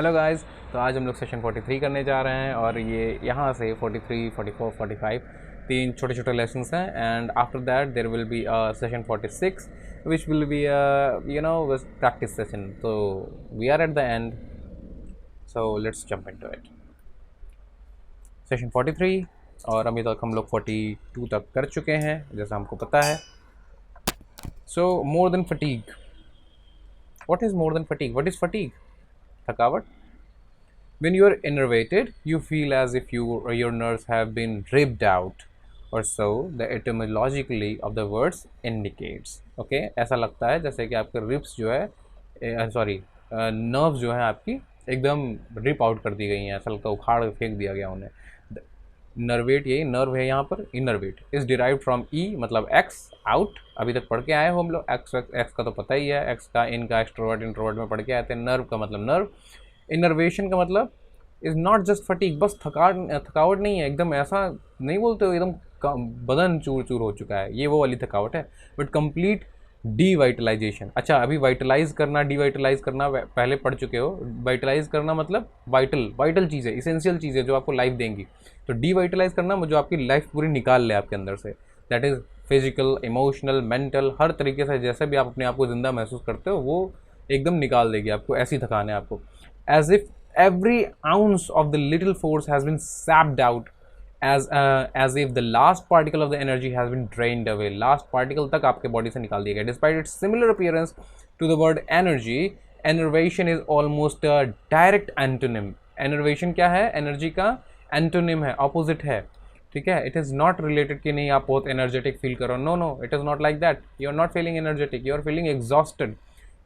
Hello guys. तो आज हम लोग सेशन 43 करने जा रहे हैं और ये यहाँ से 43, 44, 45 तीन छोटे छोटे लेसन्स हैं and after that there will be session 46 which will be practice session. तो we are at the end, so let's jump into it. Session 43 और अभी तक हम लोग 42 तक कर चुके हैं जैसा हमको पता है। So more than fatigue, what is more than fatigue? What is fatigue? थकावट। When you are enervated, you feel as if your nerves have been ripped out, or so the etymologically of the words indicates. Okay, ऐसा लगता है जैसे कि आपके ribs जो है sorry nerves जो है आपकी एकदम रिप आउट कर दी गई हैं, ऐसा लगता है उखाड़ फेंक दिया गया उन्हें। नर्वेट, यही नर्व है यहाँ पर। इनर्वेट इज डिराइव फ्रॉम ई, मतलब एक्स, आउट। अभी तक पढ़ के आए हो हम लोग। एक्स एक्स का तो पता ही है, एक्स का, इन का, एक्सट्रोवर्ट इंट्रोवर्ट में पढ़ के आए थे। नर्व का मतलब नर्व। इनर्वेशन का मतलब इज़ नॉट जस्ट फटीक, बस थकावट नहीं है, एकदम ऐसा नहीं बोलते हो एकदम बदन चूर चूर हो चुका है, ये वो वाली थकावट है। But complete devitalization. अच्छा, अभी वाइटलाइज करना, डीवाइटलाइज करना पहले पढ़ चुके हो। वाइटलाइज करना मतलब वाइटल चीज़ है, इसेंशियल चीज़ है जो आपको लाइफ देंगी। तो डीवाइटलाइज करना जो आपकी लाइफ पूरी निकाल ले आपके अंदर से, that is physical, emotional, mental, हर तरीके से जैसे भी आप अपने आप को जिंदा महसूस करते हो वो एकदम निकाल देगी आपको। ऐसी थकान है आपको। As if every ounce of the little force has been sapped out, as if the last particle of the energy has been drained away. last particle तक आपके बॉडी से निकाल दिया गया। despite its similar appearance to the word energy, enervation is almost a direct antonym. enervation क्या है? Energy का antonym है, ऑपोजिट है। ठीक है, इट इज़ नॉट रिलेटेड कि नहीं आप बहुत एनर्जेटिक फील करो। No no, it is not like that. You are not feeling energetic, you are feeling exhausted.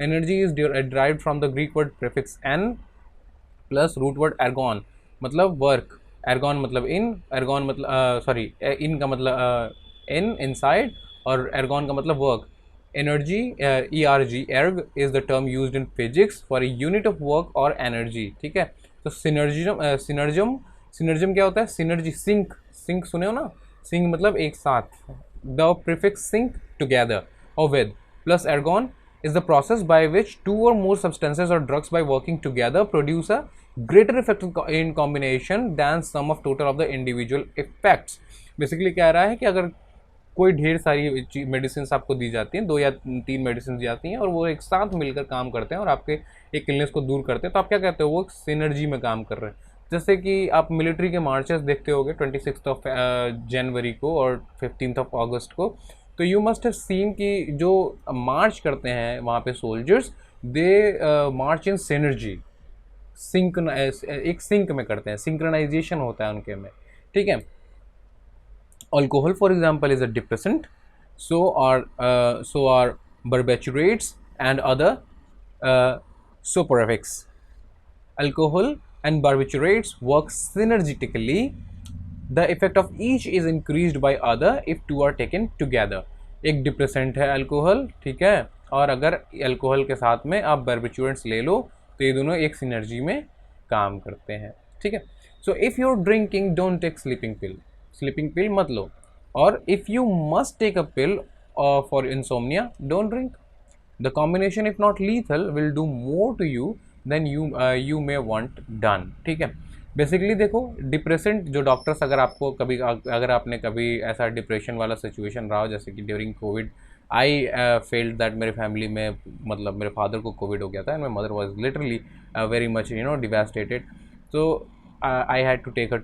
Energy is derived from the Greek word prefix n plus root word ergon, मतलब work. एर्गॉन मतलब इन, एर्गॉन मतलब sorry इन का मतलब इन, inside, और ergon का मतलब work. Energy, E R G, erg is the term used in physics for a unit of work और energy. ठीक है, तो सिनर्जम क्या होता है? सिनर्जी, सिंक, सिंक सुने हो ना? सिंक मतलब एक साथ। द प्रीफिक्स सिंक टुगेदर और with plus ergon is the process by which two or more substances or drugs by working together produce a greater effect in combination than sum of total of the individual effects. Basically क्या रहा है कि अगर कोई ढेर सारी medicine आपको दी जाती हैं, 2 या 3 मेडिसिन दी जाती हैं और वो एक साथ मिलकर काम करते हैं और आपके एक इलनेस को दूर करते हैं, तो आप क्या कहते हो? वो सिनर्जी में काम कर रहे हैं। जैसे कि आप मिलिट्री के मार्चेस देखते होगे 26 जनवरी को और 15 अगस्त को, तो यू मस्ट हैव सीन कि जो मार्च करते हैं वहाँ पे सोल्जर्स, दे मार्च इन सिनर्जी, सिंक, एक सिंक में करते हैं, सिंक्रोनाइजेशन होता है उनके में। ठीक है, alcohol for example is a depressant, so are barbiturates and other soporifics. Alcohol and barbiturates work synergistically. The effect of each is increased by other if two are taken together. एक depressant है alcohol, ठीक है, और अगर alcohol के साथ में आप बार्बिचुरेंट्स ले लो तो ये दोनों एक सिनर्जी में काम करते हैं। ठीक है, so if you are drinking don't take sleeping pill, sleeping pill मत लो। और if you must take a pill for insomnia don't drink. The combination if not lethal will do more to you than you may want done. ठीक है, basically देखो, depressant जो doctors, अगर आपको कभी, अगर आपने कभी ऐसा डिप्रेशन वाला सिचुएशन रहा हो जैसे कि during covid, I felt that मेरे फैमिली में, मतलब मेरे फादर को कोविड हो गया था and my mother was literally very much devastated. तो I had to take her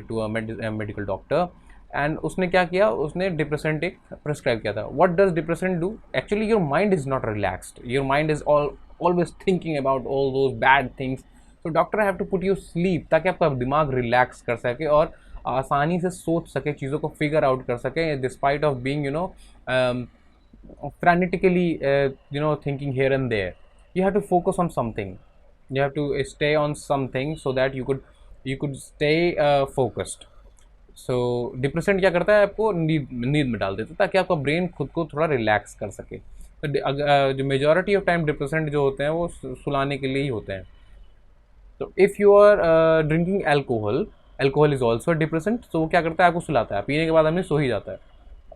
to a medical doctor and उसने क्या किया? उसने डिप्रेसेंट एक प्रिस्क्राइब किया था। What does depressant do? Actually your mind is not relaxed, your mind is always thinking about all those bad things. तो doctor have to put you sleep ताकि आपका दिमाग रिलैक्स कर सके और आसानी से सोच सके, चीज़ों को फिगर आउट कर सके, despite of being frantically thinking here and there. You have to focus on something, you have to stay on something so that you could stay focused. So depressant क्या करता है? आपको नींद में डाल देता है ताकि आपका ब्रेन खुद को थोड़ा रिलैक्स कर सके। तो जो मेजॉरिटी ऑफ टाइम डिप्रेसेंट जो होते हैं वो सुलाने के लिए ही होते हैं। तो if you are drinking alcohol, alcohol is also depressant, तो वो क्या करता है? आपको सुलाता है, पीने के बाद आदमी सो ही जाता है।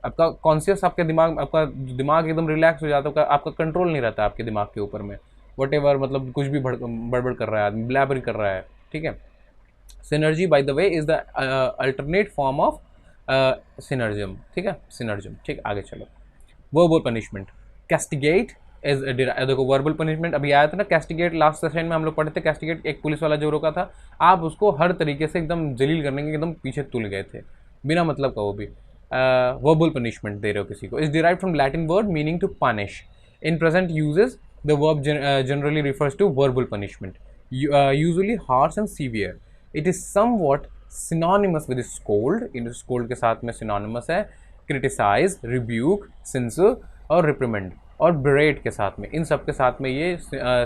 आपका कॉन्शियस, आपके दिमाग, आपका दिमाग एकदम रिलैक्स हो जाता है, आपका कंट्रोल नहीं रहता आपके दिमाग के ऊपर में, whatever, मतलब कुछ भी बड़बड़ कर रहा है आदमी, ब्लैबर कर रहा है, ठीक है। Synergy by the way is the alternate form of synergium, ठीक है, सिनर्जियम, ठीक। आगे चलो, वर्बल पनिशमेंट, कैस्टिगेट इज, देखो वर्बल पनिशमेंट अभी आया था ना, कैस्टिगेट लास्ट सेशन में हम लोग पढ़े थे। कैस्टिगेट एक पुलिस वाला जो रोका था, आप उसको हर तरीके से एकदम जलील करने के एकदम पीछे तुल गए थे, बिना मतलब का, वो भी वर्बल पनिशमेंट दे रहे हो किसी को। Is derived from Latin word meaning to punish. In present usages the verb generally refers to verbal punishment, usually harsh and severe. It is somewhat synonymous with scold, in scold के साथ में synonymous है, criticize, rebuke, censure और reprimand, और berate के साथ में, इन सब के साथ में ये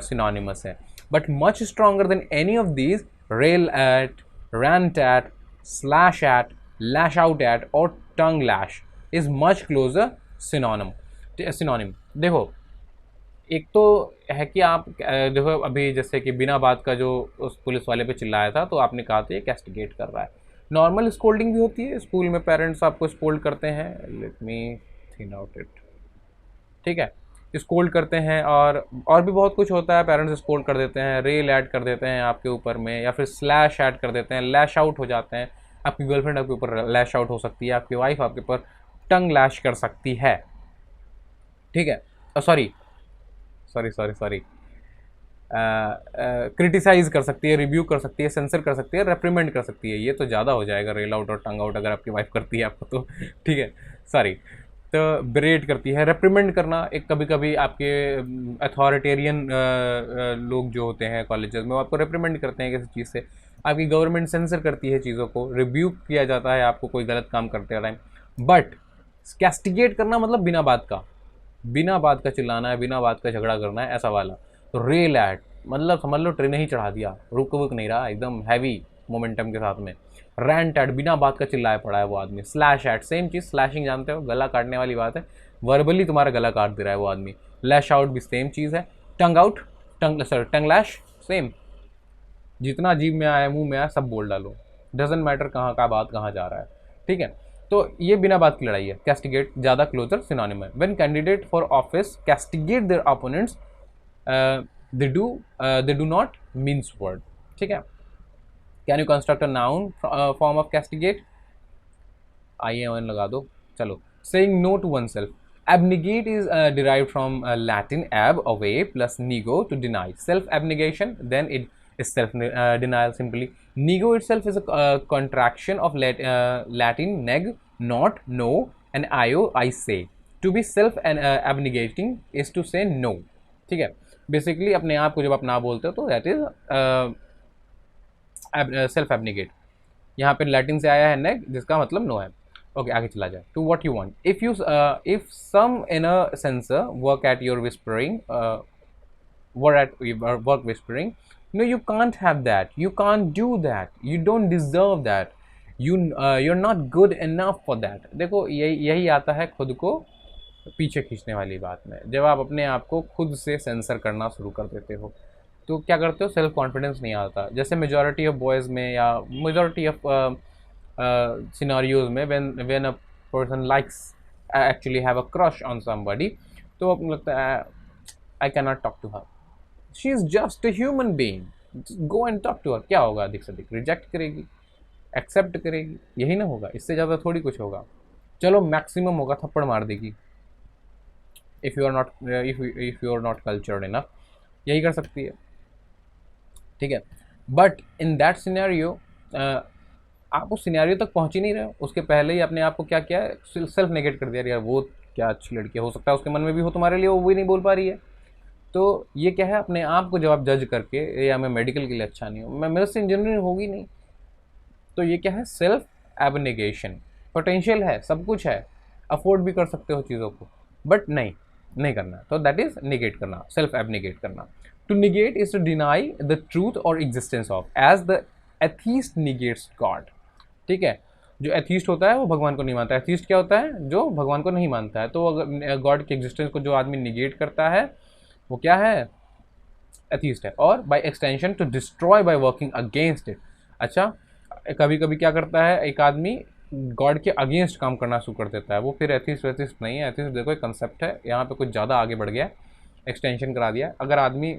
synonymous है। But much stronger than any of these, rail at, rant at, slash at, lash out at और tongue lash is much closer synonym। देखो, एक तो है कि आप देखो अभी जैसे कि बिना बात का जो उस पुलिस वाले पे चिल्लाया था, तो आपने कहा था ये कैस्टिगेट कर रहा है। नॉर्मल स्कोल्डिंग भी होती है स्कूल में, पेरेंट्स आपको स्कोल्ड करते हैं, let me think out it, ठीक है, स्कोल्ड करते हैं, और भी बहुत कुछ होता है, पेरेंट्स स्कोल्ड कर देते हैं, रेल ऐड कर देते हैं आपके ऊपर में, या फिर स्लैश ऐड कर देते हैं, लैश आउट हो जाते हैं। आपकी गर्लफ्रेंड आपके ऊपर लैश आउट हो सकती है, आपकी वाइफ आपके ऊपर टंग लैश कर सकती है, ठीक है, सॉरी, क्रिटिसाइज कर सकती है, रिव्यू कर सकती है, सेंसर कर सकती है, रेप्रीमेंड कर सकती है। ये तो ज़्यादा हो जाएगा रेल आउट और टंग आउट अगर आपकी वाइफ करती है आपको, तो ठीक है, सॉरी। तो ब्रेड करती है, रेप्रीमेंड करना, एक कभी कभी आपके अथॉरिटेरियन लोग जो होते हैं कॉलेजेस में, वो आपको रेप्रीमेंड करते हैं किसी चीज़ से। आपकी गवर्नमेंट सेंसर करती है चीज़ों को, रिव्यू किया जाता है आपको कोई गलत काम करते टाइम। बट कैस्टिगेट करना मतलब बिना बात का चिल्लाना है, बिना बात का झगड़ा करना है, ऐसा वाला। तो रेल एट मतलब समझ लो ट्रेन ही चढ़ा दिया, रुक नहीं रहा, एकदम हैवी मोमेंटम के साथ में। रैंट एट बिना बात का चिल्लाया पड़ा है वो आदमी। स्लैश एट सेम चीज़, स्लैशिंग जानते हो, गला काटने वाली बात है, वर्बली तुम्हारा गला काट दे रहा है वो आदमी। लैश आउट भी सेम चीज़ है। टंग आउट, टंग लैश सेम, जितना अजीब में आया मुंह में आया सब बोल डालो, डजेंट मैटर कहाँ का बात कहाँ जा रहा है, ठीक है। तो ये बिना बात की लड़ाई है। कैस्टिगेट ज़्यादा क्लोजर सिनोनिम है। When candidate for office castigate their opponents they do not means word, ठीक है। Can you construct a noun form of castigate? Ion लगा दो, चलो। Saying no to oneself, abnegate is derived from Latin ab, away, plus nego, to deny. Self abnegation, then it is self denial simply. Nego itself is a contraction of Latin neg, not, no, and io, I say. To be self abnegating is to say no, ठीक है। Basically अपने आप को जब आप ना बोलते हो तो दैट इज सेल्फ एब्निगेट। यहाँ पे लैटिन से आया है नेग, जिसका मतलब नो है। ओके, आगे चला जाए। To what you want, if some inner sensor work at your whispering, work whispering, no, you can't have that, you can't do that, you don't deserve that, you're not good enough for that। देखो यही आता है खुद को पीछे खींचने वाली बात में। जब आप अपने आप को खुद से सेंसर करना शुरू कर देते हो तो क्या करते हो, सेल्फ कॉन्फिडेंस नहीं आता। जैसे मेजॉरिटी ऑफ बॉयज़ में या मेजॉरिटी ऑफ सिनारियोज में when a person likes actually have a crush on somebody, तो आपको लगता है I can not talk to her, she is just a human being, go and talk to her. क्या होगा, अधिक से अधिक रिजेक्ट करेगी, एक्सेप्ट करेगी, यही ना होगा, इससे ज़्यादा थोड़ी कुछ होगा। चलो मैक्सिमम होगा थप्पड़ मार देगी, if you are not cultured enough, यही कर सकती है, ठीक है। बट इन दैट सिनेरियो आप उस सिनेरियो तक पहुंच ही नहीं रहे हो, उसके पहले ही अपने आप को क्या किया, सेल्फ नेगेट कर दिया, यार वो क्या अच्छी लड़की है, हो सकता है उसके मन में भी हो तुम्हारे लिए, वो भी नहीं बोल पा रही है। तो ये क्या है, अपने आप को जब आप जज करके, या मैं मेडिकल के लिए अच्छा नहीं हूँ, मैं मेरे से इंजीनियरिंग होगी नहीं, तो ये क्या है, सेल्फ एबनेगेशन। पोटेंशियल है, सब कुछ है, अफोर्ड भी कर सकते हो चीज़ों को, बट नहीं करना, तो दैट इज निगेट करना, सेल्फ एबनेगेट करना। To negate is to deny the truth और existence of, as the atheist negates God, ठीक है। जो एथीस्ट होता है वो भगवान को नहीं मानता। एथीस्ट क्या होता है, जो भगवान को नहीं मानता है। तो अगर गॉड की एग्जिस्टेंस को जो आदमी निगेट करता है वो क्या है, एथीस्ट है। और by extension to destroy by working against it. अच्छा, कभी कभी क्या करता है, एक आदमी गॉड के अगेंस्ट काम करना शुरू कर देता है, वो फिर एथीस्ट नहीं है। एथीस्ट देखो एक कंसेप्ट है, यहाँ पे कुछ ज़्यादा आगे बढ़ गया, एक्सटेंशन करा दिया। अगर आदमी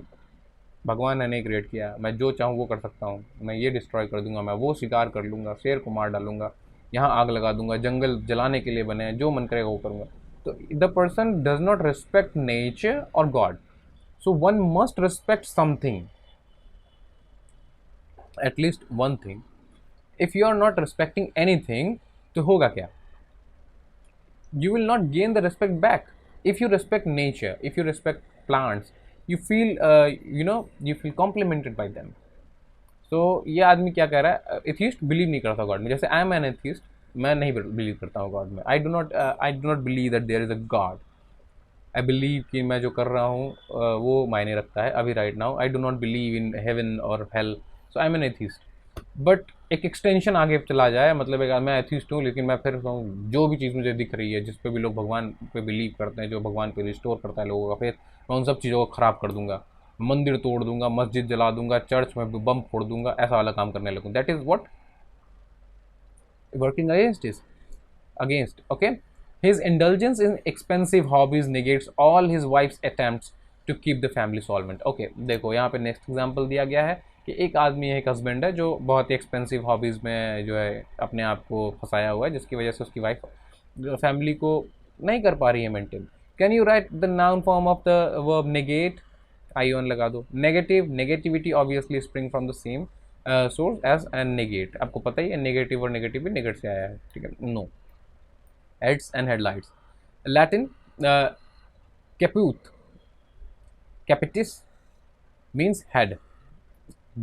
भगवान ने नहीं क्रिएट किया, मैं जो चाहूँ वो कर सकता हूँ, मैं ये डिस्ट्रॉय कर दूंगा, मैं वो शिकार कर लूँगा, शेर को मार डालूंगा, यहाँ आग लगा दूंगा, जंगल जलाने के लिए बने हैं, जो मन करेगा वो करूँगा। तो the person does not respect nature और God, so one must respect something, at least one thing. If you are not respecting anything, तो होगा क्या? You will not gain the respect back. If you respect nature, if you respect plants, you feel you feel complimented by them. So ये आदमी क्या कह रहा है? Atheist believe नहीं करता गॉड में, जैसे आई एम एन एथिस्ट, मैं नहीं बिलीव करता हूँ गॉड में। I do not believe that there is a God. I believe कि मैं जो कर रहा हूँ वो मायने रखता है अभी right now. I do not believe in heaven और hell, so I am an atheist. But एक एक्सटेंशन आगे चला जाए, मतलब एक मैं एथिस्ट हूँ लेकिन मैं फिर कहूँ जो भी चीज़ मुझे दिख रही है, जिस पे भी लोग भगवान पे बिलीव करते हैं, जो भगवान पे रिस्टोर करता है लोगों का, फिर मैं उन सब चीज़ों को ख़राब कर दूंगा, मंदिर तोड़ दूंगा, मस्जिद जला दूंगा, चर्च में बम फोड़ दूंगा, ऐसा वाला काम करने लगूँ। That is what working against, okay? His indulgence in expensive hobbies negates all his wife's attempts to keep the family solvent. Okay, देखो यहाँ पे नेक्स्ट एग्जांपल दिया गया है कि एक आदमी है, एक हस्बैंड है जो बहुत ही एक्सपेंसिव हॉबीज़ में जो है अपने आप को फंसाया हुआ है, जिसकी वजह से उसकी वाइफ फैमिली को नहीं कर पा रही है maintain. Can you write the noun form of the verb negate? Ion लगा दो। Negative, negativity obviously spring from the same source as and negate. आपको पता ही है नेगेटिव और नेगेटिव भी नेगेट से आया है, ठीक है? No. Heads and headlights. Latin, caput, capitis means head.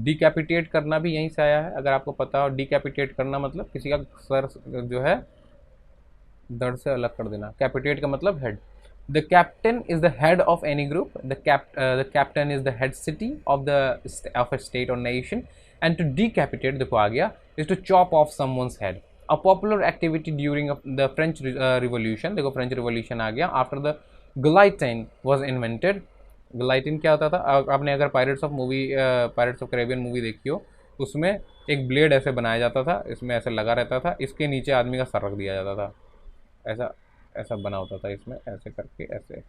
Decapitate करना भी यहीं से आया है, अगर आपको पता हो। डिकैपिटेट करना मतलब किसी का सर जो है धड़ से अलग कर देना। कैपिटेट का मतलब head. The captain is the head of any group. The captain is the head city of a state और नेशन। एंड टू डिकैपिटेट, देखो आ गया, is to chop off someone's head. A popular activity during the French Revolution, देखो French Revolution आ गया। After the guillotine was invented. Guillotine क्या होता था? आपने अगर पायरेट्स ऑफ कैरेबियन मूवी देखी हो, उसमें एक ब्लेड ऐसे बनाया जाता था, इसमें ऐसे लगा रहता था, इसके नीचे आदमी का सर रख दिया जाता था, ऐसा ऐसा बना होता था, इसमें ऐसे करके, ऐसे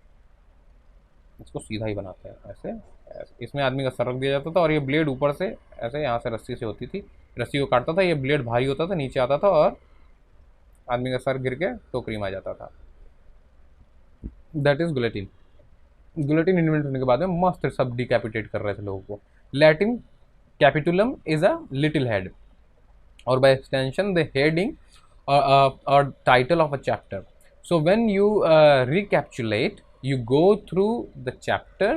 इसको सीधा ही बनाते हैं, ऐसे इसमें आदमी का सर रख दिया जाता था, और ये ब्लेड ऊपर से ऐसे यहाँ से रस्सी से होती थी, रस्सी को काटता था, ये ब्लेड भारी होता था, नीचे आता था और आदमी का सर गिर के टोकरी में आ जाता था। That is guillotine. Guillotine invent होने के बाद में मस्त सब डिकैपिटेट कर रहे थे लोगों को। Latin capitulum is a little head, और by extension the heading or title of a chapter. So when you recapitulate, you go through the chapter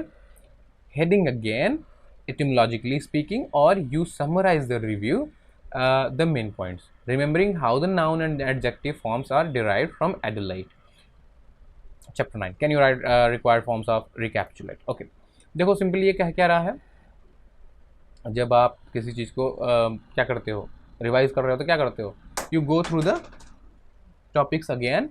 heading again, etymologically speaking, or you summarize the review, the main points, remembering how the noun and adjective forms are derived from Adelaide. Chapter 9. Can you write required forms of recapitulate? Okay. देखो simply ये कह क्या रहा है, जब आप किसी चीज़ को क्या करते हो, रिवाइज कर रहे हो, तो क्या करते हो? You go through the topics again,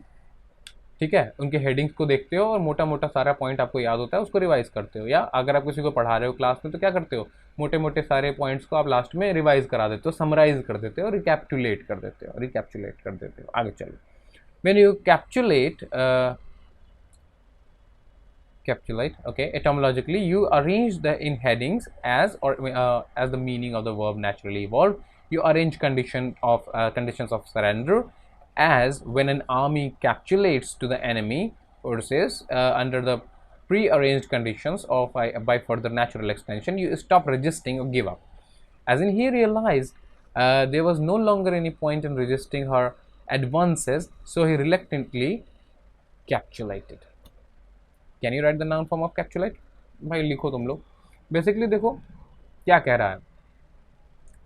ठीक है, उनके हेडिंग्स को देखते हो और मोटा मोटा सारा पॉइंट आपको याद होता है, उसको रिवाइज करते हो। या अगर आप किसी को पढ़ा रहे हो क्लास में, तो क्या करते हो? मोटे मोटे सारे पॉइंट्स को आप लास्ट में रिवाइज करा देते हो, समराइज कर देते हो, रिकैप्चुलेट कर देते हो। आगे चलो। When you capitulate, okay, etymologically you arrange the in headings as the meaning of the verb naturally evolved. You arrange conditions of surrender, as when an army capitulates to the enemy forces under the pre-arranged conditions of by further natural extension, you stop resisting or give up. As in, he realized there was no longer any point in resisting her advances, so he reluctantly capitulated. Can you write the noun form of capitulate? भाई लिखो तुम लोग। Basically देखो क्या कह रहा है,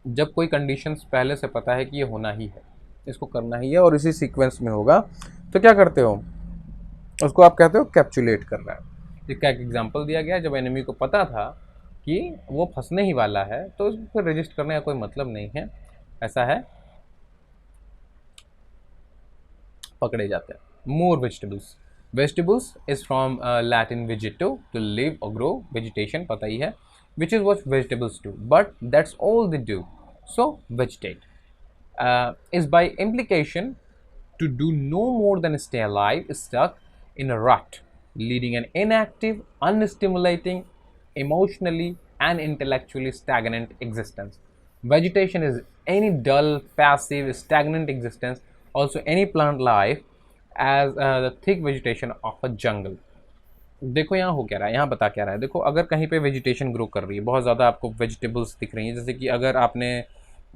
जब कोई कंडीशंस पहले से पता है कि ये होना ही है, इसको करना ही है और इसी सीक्वेंस में होगा, तो क्या करते हो? उसको आप कहते हो कैप्चुलेट कर रहा है। इसका एक एग्जांपल दिया गया, जब एनिमी को पता था कि वो फंसने ही वाला है, तो उसको रजिस्ट करने का कोई मतलब नहीं है, ऐसा है, पकड़े जाते हैं। मोर vegetables. Vegetables is from Latin vegeto, to live or grow, vegetation पता ही है, which is what vegetables do, but that's all they do, so vegetate. Is by implication to do no more than stay alive, stuck in a rut, leading an inactive, unstimulating, emotionally and intellectually stagnant existence. Vegetation is any dull, passive, stagnant existence, also any plant life as the thick vegetation of a jungle. देखो यहाँ हो क्या रहा है, यहाँ बता क्या रहा है। देखो अगर कहीं पे वेजिटेशन ग्रो कर रही है, बहुत ज़्यादा आपको वेजिटेबल्स दिख रही हैं, जैसे कि अगर आपने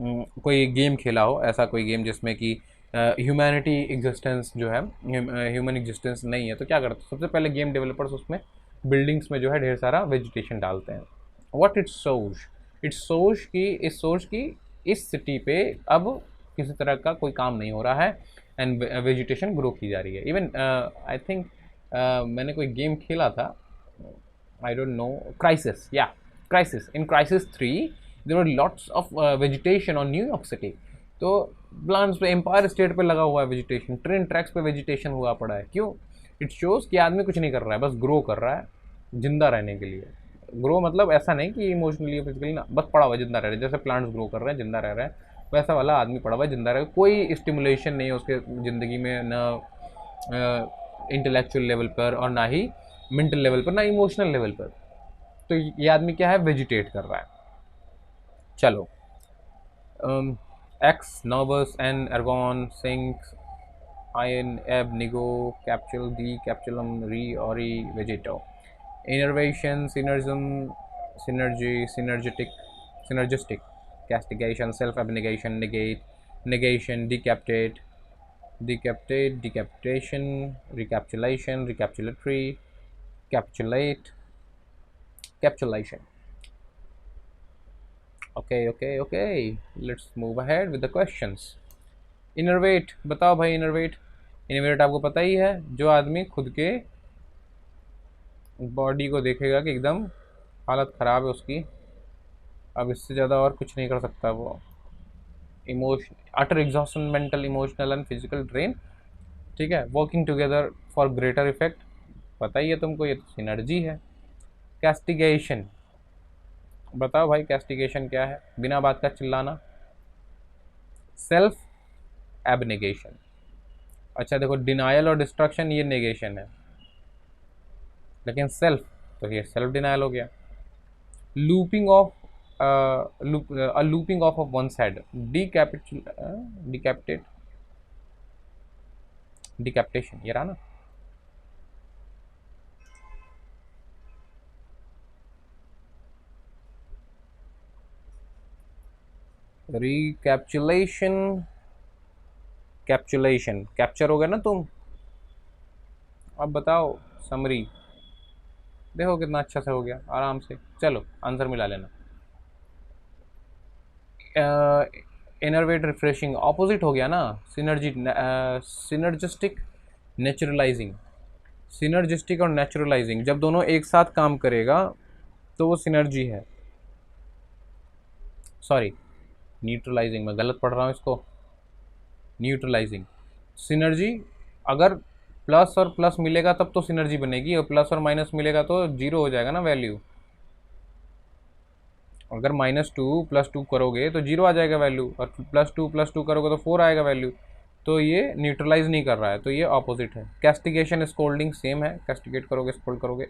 कोई गेम खेला हो, ऐसा कोई गेम जिसमें कि ह्यूमैनिटी एग्जिस्टेंस जो है, ह्यूमन एग्जिस्टेंस नहीं है, तो क्या करते हैं सबसे पहले गेम डेवलपर्स उसमें बिल्डिंग्स में जो है ढेर सारा वेजिटेशन डालते हैं। व्हाट इट्स सोज की इस सोच की इस सिटी पे अब किसी तरह का कोई काम नहीं हो रहा है एंड वेजिटेशन ग्रो की जा रही है। इवन आई थिंक मैंने कोई गेम खेला था, आई डोंट नो, क्राइसिस, या crisis, in crisis 3 there were lots of vegetation on New York city. तो प्लान्स पे एम्पायर स्टेट पे लगा हुआ है वेजिटेशन, ट्रेन ट्रैक्स पे वेजिटेशन हुआ पड़ा है। क्यों? इट शोज़ कि आदमी कुछ नहीं कर रहा है, बस ग्रो कर रहा है जिंदा रहने के लिए। ग्रो मतलब ऐसा नहीं कि इमोशनली फिजिकली ना, बस पड़ा हुआ जिंदा रह रहा है, जैसे प्लांट्स ग्रो कर रहे हैं जिंदा रह रहे हैं, वैसा वाला आदमी पड़ा हुआ है जिंदा रह, कोई स्टिमुलेशन नहीं है उसके ज़िंदगी में, ना इंटेलेक्चुअल लेवल पर और ना ही मेंटल लेवल पर, ना इमोशनल लेवल पर। तो ये आदमी क्या है, वेजिटेट कर रहा है। चलो, ex nervous en ergon syn ion ab nego capitul de capitulum re ori vegeto innervation synergism synergy synergistic castigation self abnegation negation decapitation recapitulation recapitulatory capitulation. Okay, let's move ahead with the questions. Innervate, बताओ भाई। Innervate आपको पता ही है, जो आदमी खुद के body को देखेगा कि एकदम हालत ख़राब है उसकी, अब इससे ज़्यादा और कुछ नहीं कर सकता वो। Emotion utter exhaustion, mental emotional and physical drain, ठीक है। Working together for greater effect, पता ही है तुमको, ये तो सिनर्जी है। कैस्टिगेशन, बताओ भाई कैस्टिगेशन क्या है, बिना बात का चिल्लाना। सेल्फ एबनेगेशन, अच्छा देखो, डिनायल और डिस्ट्रक्शन ये नेगेशन है, लेकिन सेल्फ, तो ये सेल्फ डिनायल हो गया। Looping of looping of one side, decapitation, ये रहा ना। रिकैप्चुलेशन, कैप्चर हो गया ना तुम। अब बताओ समरी, देखो कितना अच्छा से हो गया आराम से। चलो आंसर मिला लेना। इनरवेट रिफ्रेशिंग, ऑपोजिट हो गया ना। सिनर्जिस्टिक नेचुरलाइजिंग, सिनर्जिस्टिक और नेचुरलाइजिंग जब दोनों एक साथ काम करेगा तो वो सिनर्जी है। सॉरी, न्यूट्रलाइजिंग, मैं गलत पढ़ रहा हूँ इसको, न्यूट्रलाइजिंग। सिनर्जी, अगर प्लस और प्लस मिलेगा तब तो सिनर्जी बनेगी, और प्लस और माइनस मिलेगा तो जीरो हो जाएगा ना वैल्यू। अगर -2 + 2 करोगे तो जीरो आ जाएगा वैल्यू, और +2 + 2 करोगे तो 4 आएगा वैल्यू। तो ये न्यूट्रलाइज नहीं कर रहा है, तो ये ऑपोजिट है। कैस्टिगेशन स्कोल्डिंग सेम है, कैस्टिगेट करोगे स्कोल्ड करोगे।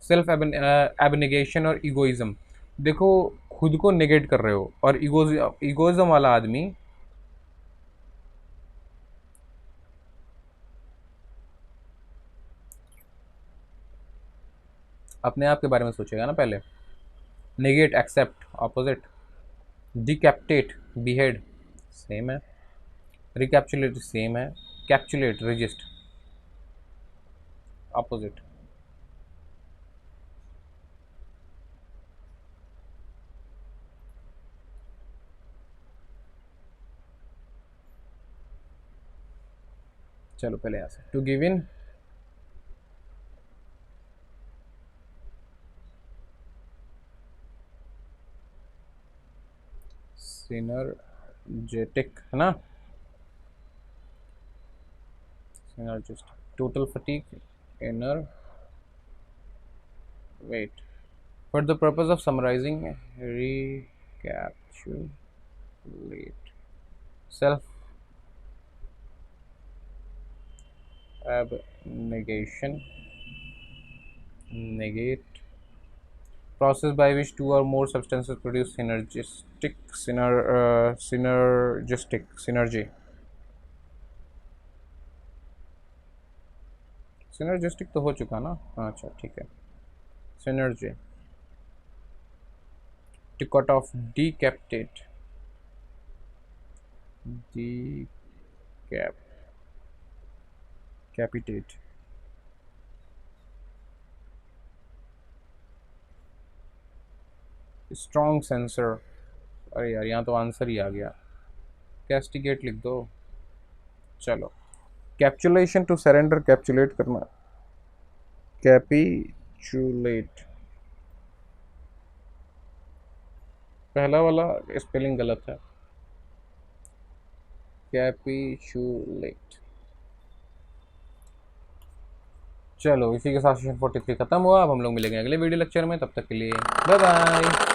सेल्फ एबनेगेशन और ईगोइज्म, देखो खुद को नेगेट कर रहे हो, और ईगोइज्म वाला आदमी अपने आप के बारे में सोचेगा ना पहले। Negate accept, opposite. Decapitate behead, same है। रिकैप्चुलेट सेम है। Capitulate resist, opposite. चलो पहले यहाँ से, टू गिव इन, सिनर्जेटिक है ना, synergist. Total fatigue, inner weight. For the purpose of summarising, recapitulate, self abnegation, negate, process by which two or more substances produce synergistic तो हो चुका ना, अच्छा ठीक है। synergy to cut off, decapitate strong sensor. अरे यार यहाँ तो आंसर ही आ गया, कैस्टिगेट लिख दो। चलो, कैप्चुलेशन टू सरेंडर, कैप्चुलेट करना, कैपिचुलेट। पहला वाला स्पेलिंग गलत है, कैपिचुलेट। चलो इसी के साथ सेशन 43 खत्म हुआ। अब हम लोग मिलेंगे अगले वीडियो लेक्चर में, तब तक के लिए बाय बाय।